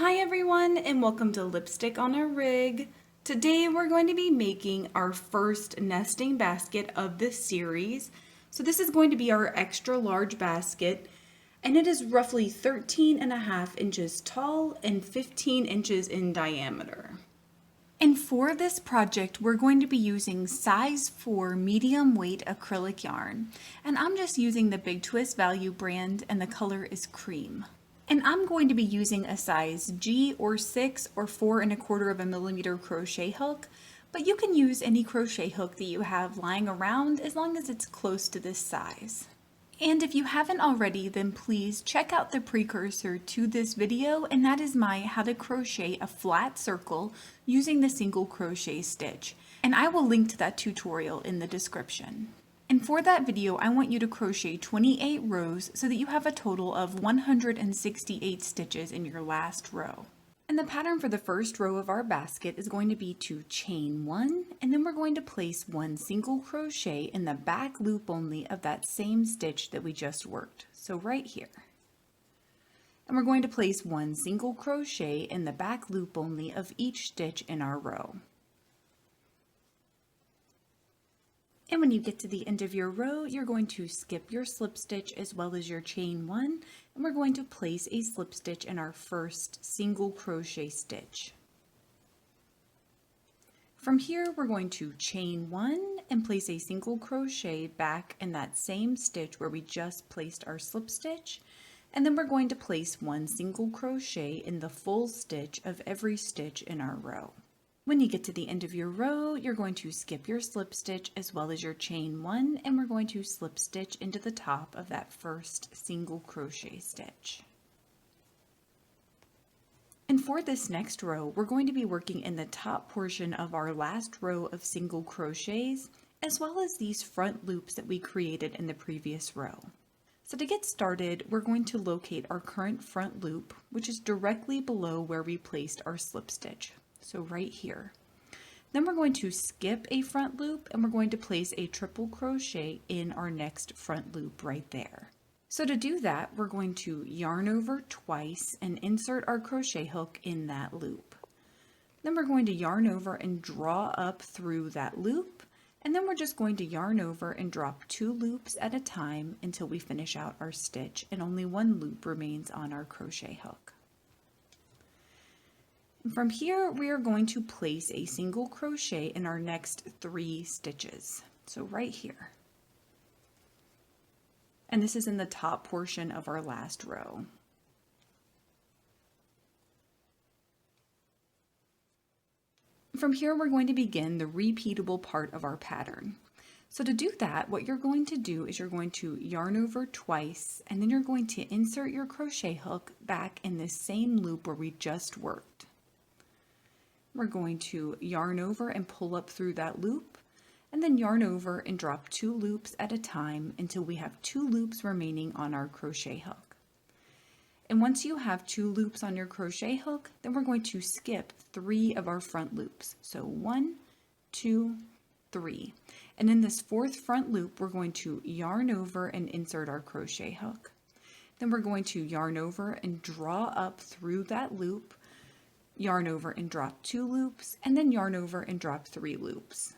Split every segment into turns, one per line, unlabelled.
Hi everyone, and welcome to Lipstick on a Rig. Today we're going to be making our first nesting basket of this series. So this is going to be our extra large basket, and it is roughly 13.5 inches tall and 15 inches in diameter. And for this project, we're going to be using size 4 medium weight acrylic yarn. And I'm just using the Big Twist Value brand, and the color is cream. And I'm going to be using a size G or 6 or 4¼ millimeter crochet hook, but you can use any crochet hook that you have lying around as long as it's close to this size. And if you haven't already, then please check out the precursor to this video, and that is my how to crochet a flat circle using the single crochet stitch. And I will link to that tutorial in the description. And for that video, I want you to crochet 28 rows so that you have a total of 168 stitches in your last row. And the pattern for the first row of our basket is going to be to chain 1, and then we're going to place 1 single crochet in the back loop only of that same stitch that we just worked. So right here. And we're going to place 1 single crochet in the back loop only of each stitch in our row. And when you get to the end of your row, you're going to skip your slip stitch as well as your chain 1, and we're going to place a slip stitch in our first single crochet stitch. From here, we're going to chain 1 and place a single crochet back in that same stitch where we just placed our slip stitch, and then we're going to place 1 single crochet in the full stitch of every stitch in our row. When you get to the end of your row, you're going to skip your slip stitch as well as your chain 1, and we're going to slip stitch into the top of that first single crochet stitch. And for this next row, we're going to be working in the top portion of our last row of single crochets, as well as these front loops that we created in the previous row. So to get started, we're going to locate our current front loop, which is directly below where we placed our slip stitch. So right here. Then we're going to skip a front loop, and we're going to place a triple crochet in our next front loop right there. So to do that, we're going to yarn over twice and insert our crochet hook in that loop. Then we're going to yarn over and draw up through that loop, and then we're just going to yarn over and drop 2 loops at a time until we finish out our stitch and only 1 loop remains on our crochet hook. From here, we are going to place a single crochet in our next 3 stitches. So right here. And this is in the top portion of our last row. From here, we're going to begin the repeatable part of our pattern. So to do that, what you're going to do is you're going to yarn over twice, and then you're going to insert your crochet hook back in the same loop where we just worked. We're going to yarn over and pull up through that loop, and then yarn over and drop 2 loops at a time until we have 2 loops remaining on our crochet hook. And once you have 2 loops on your crochet hook, then we're going to skip 3 of our front loops. So 1, 2, 3. And in this 4th front loop, we're going to yarn over and insert our crochet hook. Then we're going to yarn over and draw up through that loop, yarn over and drop 2 loops, and then yarn over and drop 3 loops.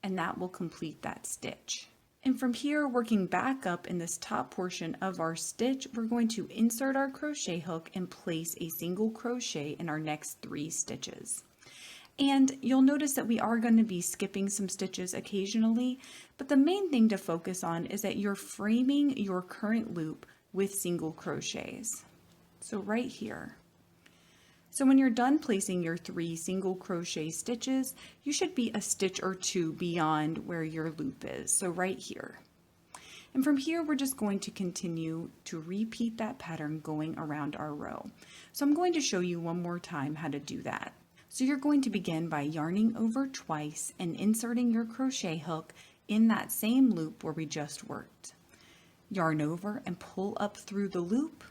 And that will complete that stitch. And from here, working back up in this top portion of our stitch, we're going to insert our crochet hook and place a single crochet in our next 3 stitches. And you'll notice that we are going to be skipping some stitches occasionally, but the main thing to focus on is that you're framing your current loop with single crochets. So right here. So when you're done placing your 3 single crochet stitches, you should be a stitch or 2 beyond where your loop is, so right here. And from here, we're just going to continue to repeat that pattern going around our row. So I'm going to show you one more time how to do that. So you're going to begin by yarning over twice and inserting your crochet hook in that same loop where we just worked. Yarn over and pull up through the loop.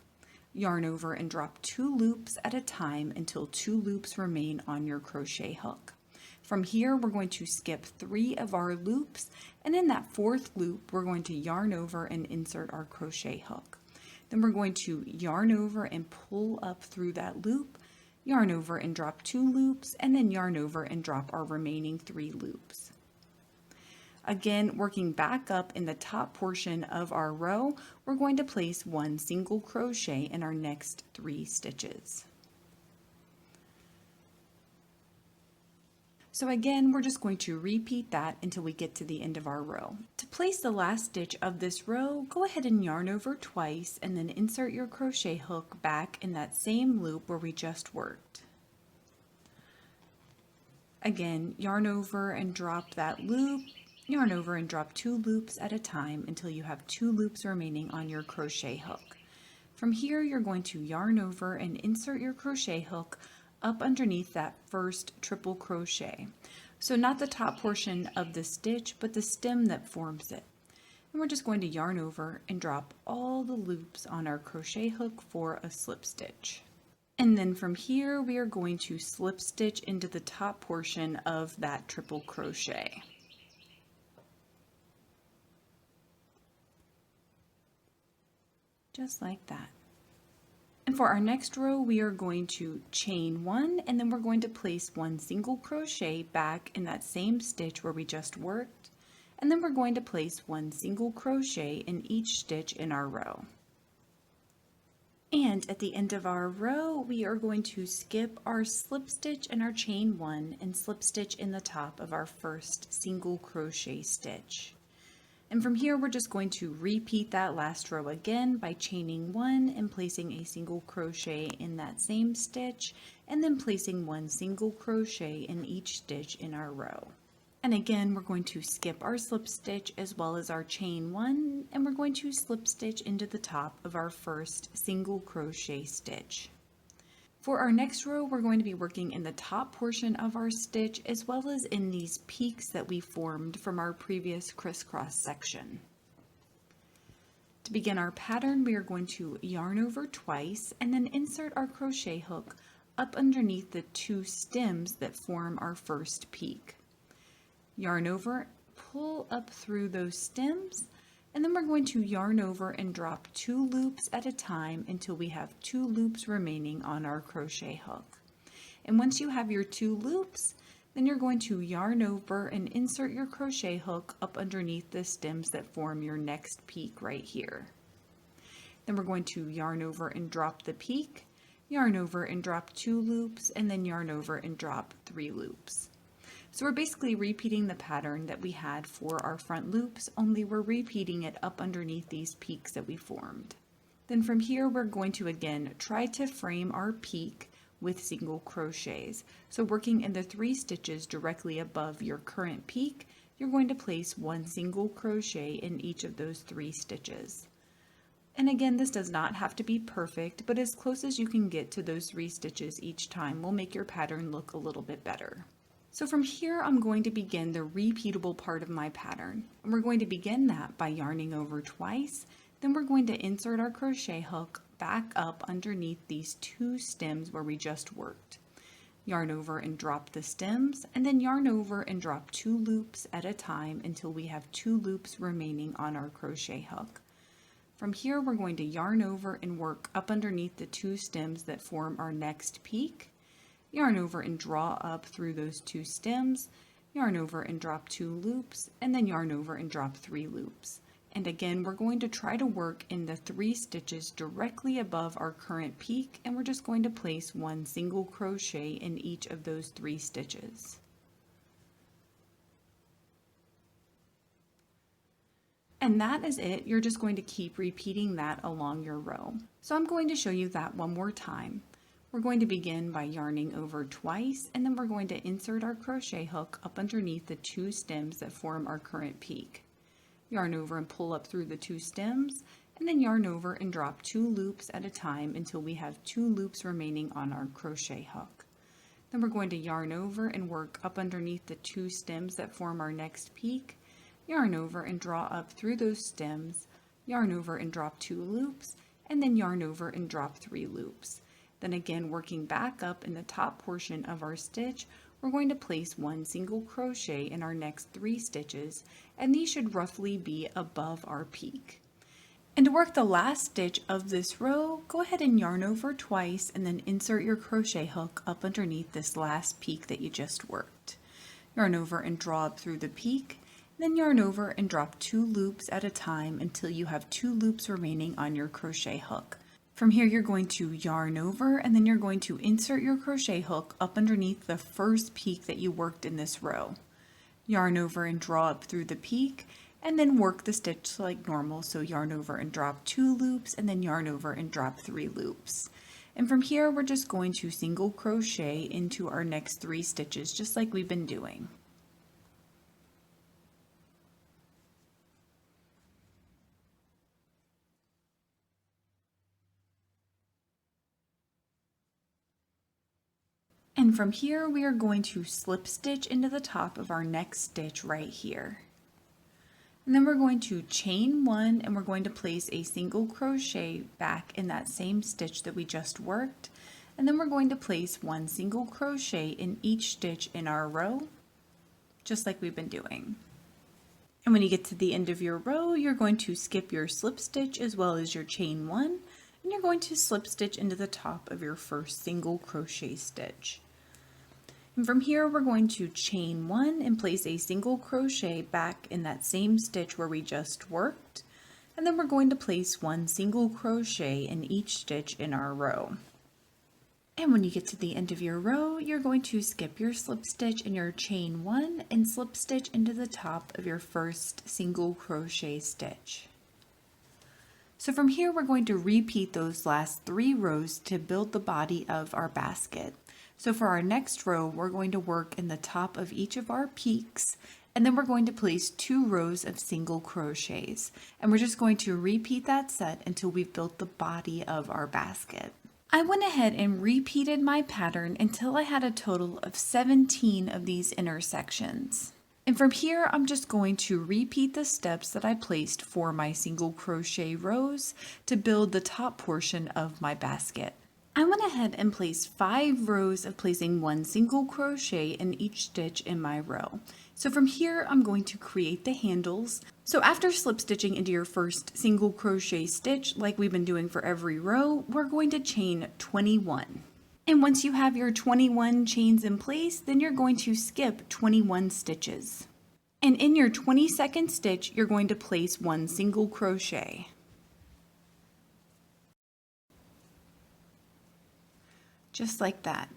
Yarn over and drop 2 loops at a time until 2 loops remain on your crochet hook. From here, we're going to skip 3 of our loops, and in that 4th loop, we're going to yarn over and insert our crochet hook. Then we're going to yarn over and pull up through that loop, yarn over and drop 2 loops, and then yarn over and drop our remaining 3 loops. Again, working back up in the top portion of our row, we're going to place 1 single crochet in our next 3 stitches. So again, we're just going to repeat that until we get to the end of our row. To place the last stitch of this row, go ahead and yarn over twice and then insert your crochet hook back in that same loop where we just worked. Again, yarn over and drop that loop, yarn over and drop 2 loops at a time until you have 2 loops remaining on your crochet hook. From here, you're going to yarn over and insert your crochet hook up underneath that first triple crochet. So not the top portion of the stitch, but the stem that forms it. And we're just going to yarn over and drop all the loops on our crochet hook for a slip stitch. And then from here, we are going to slip stitch into the top portion of that triple crochet. Just like that. And for our next row, we are going to chain 1 and then we're going to place 1 single crochet back in that same stitch where we just worked. And then we're going to place 1 single crochet in each stitch in our row. And at the end of our row, we are going to skip our slip stitch and our chain 1 and slip stitch in the top of our first single crochet stitch. And from here, we're just going to repeat that last row again by chaining 1 and placing a single crochet in that same stitch, and then placing 1 single crochet in each stitch in our row. And again, we're going to skip our slip stitch as well as our chain 1, and we're going to slip stitch into the top of our first single crochet stitch. For our next row, we're going to be working in the top portion of our stitch as well as in these peaks that we formed from our previous crisscross section. To begin our pattern, we are going to yarn over twice and then insert our crochet hook up underneath the 2 stems that form our first peak. Yarn over, pull up through those stems, and then we're going to yarn over and drop 2 loops at a time until we have 2 loops remaining on our crochet hook. And once you have your 2 loops, then you're going to yarn over and insert your crochet hook up underneath the stems that form your next peak right here. Then we're going to yarn over and drop the peak, yarn over and drop 2 loops, and then yarn over and drop 3 loops. So we're basically repeating the pattern that we had for our front loops, only we're repeating it up underneath these peaks that we formed. Then from here, we're going to again try to frame our peak with single crochets. So working in the 3 stitches directly above your current peak, you're going to place 1 single crochet in each of those 3 stitches. And again, this does not have to be perfect, but as close as you can get to those 3 stitches each time will make your pattern look a little bit better. So from here, I'm going to begin the repeatable part of my pattern. And we're going to begin that by yarning over twice. Then we're going to insert our crochet hook back up underneath these 2 stems where we just worked. Yarn over and drop the stems, and then yarn over and drop 2 loops at a time until we have 2 loops remaining on our crochet hook. From here, we're going to yarn over and work up underneath the 2 stems that form our next peak. Yarn over and draw up through those 2 stems, yarn over and drop 2 loops, and then yarn over and drop 3 loops. And again, we're going to try to work in the 3 stitches directly above our current peak, and we're just going to place 1 single crochet in each of those 3 stitches. And that is it. You're just going to keep repeating that along your row. So I'm going to show you that one more time. We're going to begin by yarning over twice, and then we're going to insert our crochet hook up underneath the 2 stems that form our current peak. Yarn over and pull up through the 2 stems, and then yarn over and drop 2 loops at a time until we have 2 loops remaining on our crochet hook. Then we're going to yarn over and work up underneath the 2 stems that form our next peak, yarn over and draw up through those stems, yarn over and drop 2 loops, and then yarn over and drop 3 loops. Then again, working back up in the top portion of our stitch, we're going to place 1 single crochet in our next 3 stitches, and these should roughly be above our peak. And to work the last stitch of this row, go ahead and yarn over twice and then insert your crochet hook up underneath this last peak that you just worked. Yarn over and draw up through the peak, then yarn over and drop 2 loops at a time until you have 2 loops remaining on your crochet hook. From here you're going to yarn over and then you're going to insert your crochet hook up underneath the first peak that you worked in this row. Yarn over and draw up through the peak and then work the stitch like normal. So yarn over and drop 2 loops and then yarn over and drop 3 loops. And from here we're just going to single crochet into our next 3 stitches just like we've been doing. And from here we are going to slip stitch into the top of our next stitch right here. And then we're going to chain 1 and we're going to place a single crochet back in that same stitch that we just worked. And then we're going to place 1 single crochet in each stitch in our row, just like we've been doing. And when you get to the end of your row, you're going to skip your slip stitch as well as your chain 1, and you're going to slip stitch into the top of your first single crochet stitch. And from here we're going to chain 1 and place a single crochet back in that same stitch where we just worked, and then we're going to place 1 single crochet in each stitch in our row. And when you get to the end of your row, you're going to skip your slip stitch and your chain 1 and slip stitch into the top of your first single crochet stitch. So from here we're going to repeat those last 3 rows to build the body of our basket. So for our next row, we're going to work in the top of each of our peaks, and then we're going to place 2 rows of single crochets. And we're just going to repeat that set until we've built the body of our basket. I went ahead and repeated my pattern until I had a total of 17 of these intersections. And from here, I'm just going to repeat the steps that I placed for my single crochet rows to build the top portion of my basket. I went ahead and placed 5 rows of placing 1 single crochet in each stitch in my row. So from here, I'm going to create the handles. So after slip stitching into your first single crochet stitch, like we've been doing for every row, we're going to chain 21. And once you have your 21 chains in place, then you're going to skip 21 stitches. And in your 22nd stitch, you're going to place 1 single crochet. Just like that.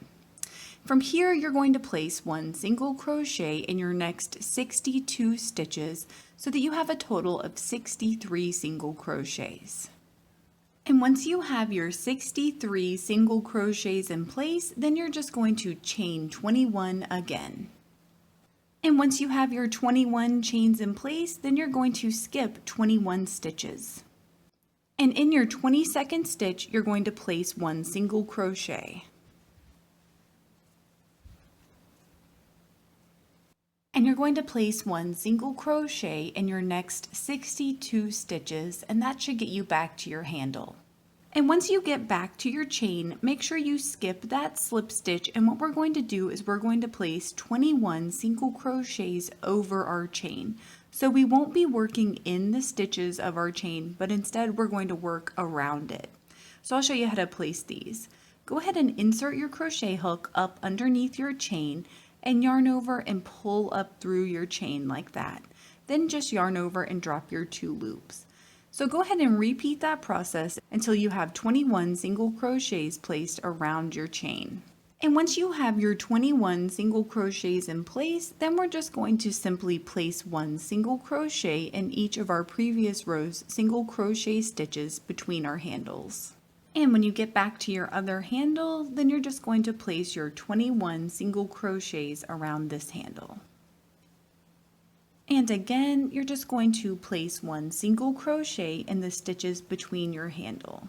From here, you're going to place 1 single crochet in your next 62 stitches so that you have a total of 63 single crochets. And once you have your 63 single crochets in place, then you're just going to chain 21 again. And once you have your 21 chains in place, then you're going to skip 21 stitches. And in your 22nd stitch, you're going to place 1 single crochet. And you're going to place 1 single crochet in your next 62 stitches, and that should get you back to your handle. And once you get back to your chain, make sure you skip that slip stitch, and what we're going to do is we're going to place 21 single crochets over our chain. So we won't be working in the stitches of our chain, but instead we're going to work around it. So I'll show you how to place these. Go ahead and insert your crochet hook up underneath your chain and yarn over and pull up through your chain like that. Then just yarn over and drop your 2 loops. So go ahead and repeat that process until you have 21 single crochets placed around your chain. And once you have your 21 single crochets in place, then we're just going to simply place 1 single crochet in each of our previous row's single crochet stitches between our handles. And when you get back to your other handle, then you're just going to place your 21 single crochets around this handle. And again, you're just going to place 1 single crochet in the stitches between your handle.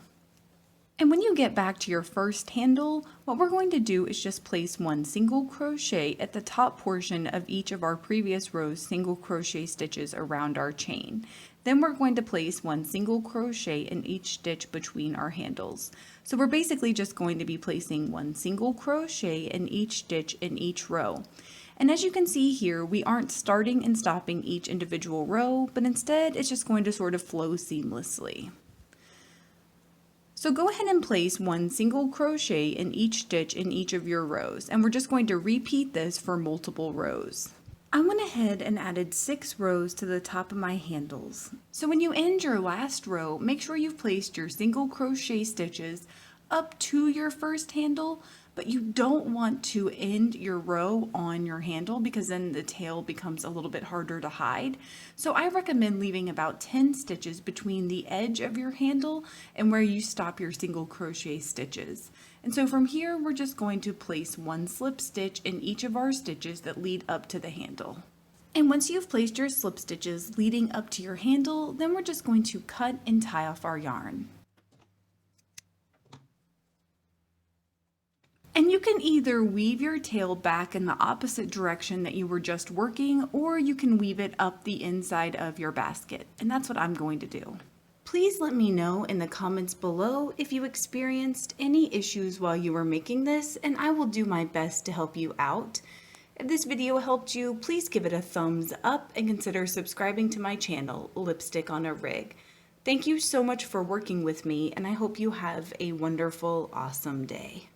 And when you get back to your first handle, what we're going to do is just place 1 single crochet at the top portion of each of our previous row's single crochet stitches around our chain. Then we're going to place 1 single crochet in each stitch between our handles. So we're basically just going to be placing 1 single crochet in each stitch in each row. And as you can see here, we aren't starting and stopping each individual row, but instead it's just going to sort of flow seamlessly. So go ahead and place one single crochet in each stitch in each of your rows, and we're just going to repeat this for multiple rows. I went ahead and added 6 rows to the top of my handles. So when you end your last row, make sure you've placed your single crochet stitches up to your first handle, but you don't want to end your row on your handle because then the tail becomes a little bit harder to hide. So I recommend leaving about 10 stitches between the edge of your handle and where you stop your single crochet stitches. And so from here, we're just going to place one slip stitch in each of our stitches that lead up to the handle. And once you've placed your slip stitches leading up to your handle, then we're just going to cut and tie off our yarn. And you can either weave your tail back in the opposite direction that you were just working, or you can weave it up the inside of your basket. And that's what I'm going to do. Please let me know in the comments below if you experienced any issues while you were making this, and I will do my best to help you out. If this video helped you, please give it a thumbs up and consider subscribing to my channel, Lipstick on a Rig. Thank you so much for working with me, and I hope you have a wonderful, awesome day.